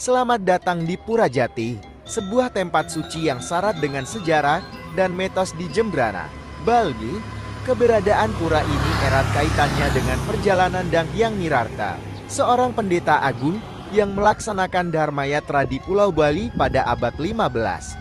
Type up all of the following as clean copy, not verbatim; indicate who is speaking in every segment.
Speaker 1: Selamat datang di Purajati, sebuah tempat suci yang syarat dengan sejarah dan mitos di Jembrana, Bali. Keberadaan pura ini erat kaitannya dengan perjalanan Dang Hyang Mirarta, seorang pendeta agung yang melaksanakan Dharma Yatra di Pulau Bali pada abad 15.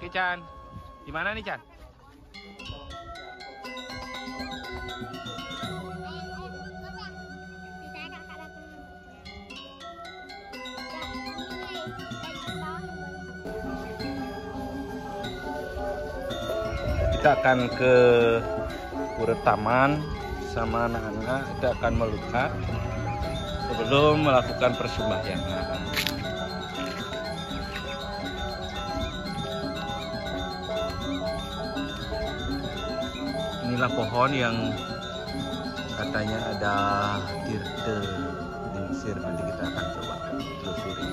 Speaker 2: Oke Chan, gimana nih Chan? Kita akan ke Pura Taman sama anak-anak. Kita akan melukat sebelum melakukan persembahyangan. Inilah pohon yang katanya ada tirte di sir. Nanti kita akan coba telusuri.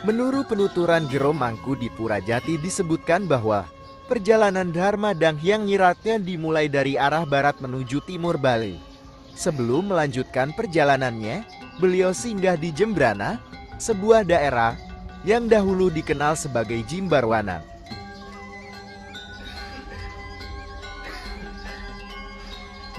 Speaker 1: Menurut penuturan Jero Mangku di Purajati disebutkan bahwa perjalanan Dharma Dang Hyang Nyiratnya dimulai dari arah barat menuju timur Bali. Sebelum melanjutkan perjalanannya, beliau singgah di Jembrana, sebuah daerah yang dahulu dikenal sebagai Jimbarwana.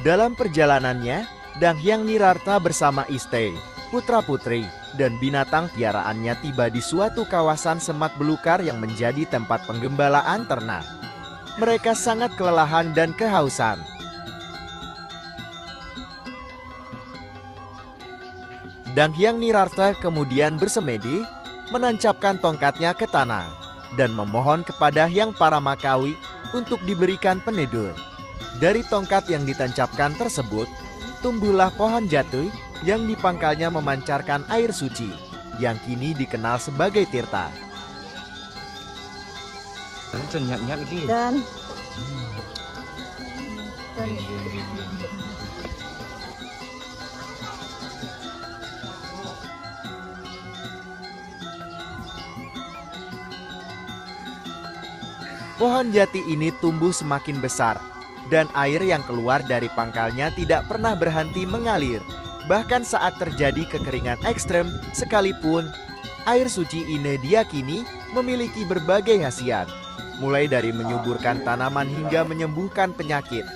Speaker 1: Dalam perjalanannya, Dang Hyang Nirarta bersama istri, putra-putri, dan binatang piaraannya tiba di suatu kawasan semak belukar yang menjadi tempat penggembalaan ternak. Mereka sangat kelelahan dan kehausan. Dang Hyang Nirarta kemudian bersemedi, menancapkan tongkatnya ke tanah, dan memohon kepada Hyang Paramakawi untuk diberikan peneduh. Dari tongkat yang ditancapkan tersebut, tumbuhlah pohon jati yang di pangkalnya memancarkan air suci, yang kini dikenal sebagai Tirta.
Speaker 3: Dan
Speaker 1: pohon jati ini tumbuh semakin besar, dan air yang keluar dari pangkalnya tidak pernah berhenti mengalir. Bahkan saat terjadi kekeringan ekstrem sekalipun, air suci ini diyakini memiliki berbagai khasiat, mulai dari menyuburkan tanaman hingga menyembuhkan penyakit.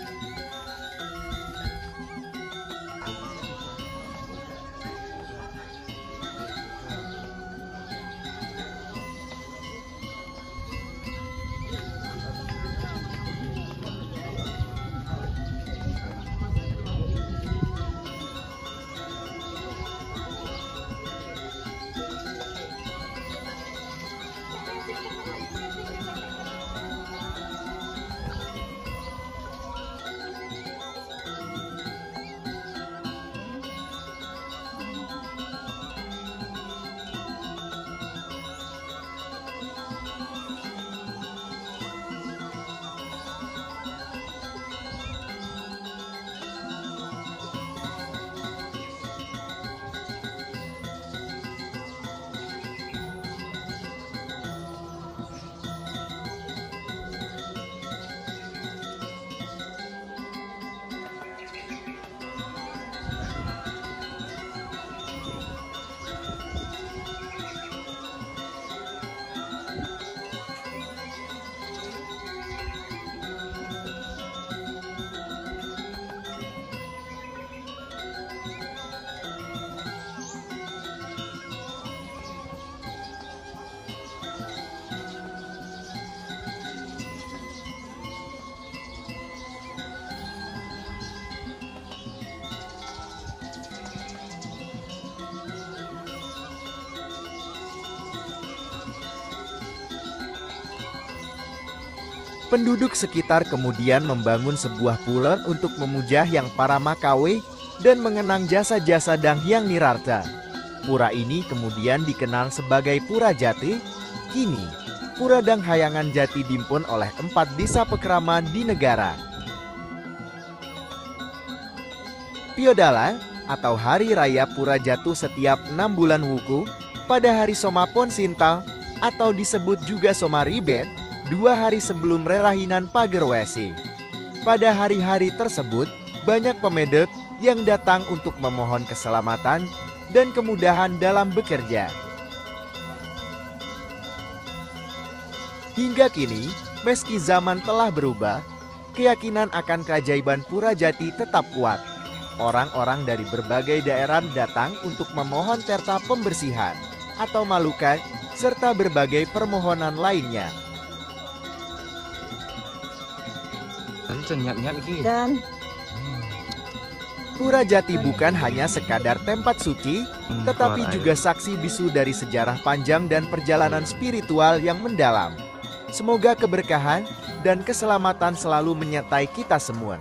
Speaker 1: Penduduk sekitar kemudian membangun sebuah pura untuk memuja Hyang Paramakawi dan mengenang jasa-jasa Dang Hyang Nirarta. Pura ini kemudian dikenal sebagai Pura Jati. Kini, Pura Dang Hayangan Jati dimpun oleh 4 desa pekraman di negara. Piodala atau Hari Raya Pura jatuh setiap 6 bulan wuku pada hari Somapon Sintal atau disebut juga Somaribet, 2 hari sebelum Rerahinan Pagerwesi. Pada hari-hari tersebut, banyak pemedet yang datang untuk memohon keselamatan dan kemudahan dalam bekerja. Hingga kini, meski zaman telah berubah, keyakinan akan keajaiban Pura Jati tetap kuat. Orang-orang dari berbagai daerah datang untuk memohon terta pembersihan atau malukan serta berbagai permohonan lainnya.
Speaker 3: Dan
Speaker 1: Pura Jati bukan hanya sekadar tempat suci, tetapi juga saksi bisu dari sejarah panjang dan perjalanan spiritual yang mendalam. Semoga keberkahan dan keselamatan selalu menyertai kita semua.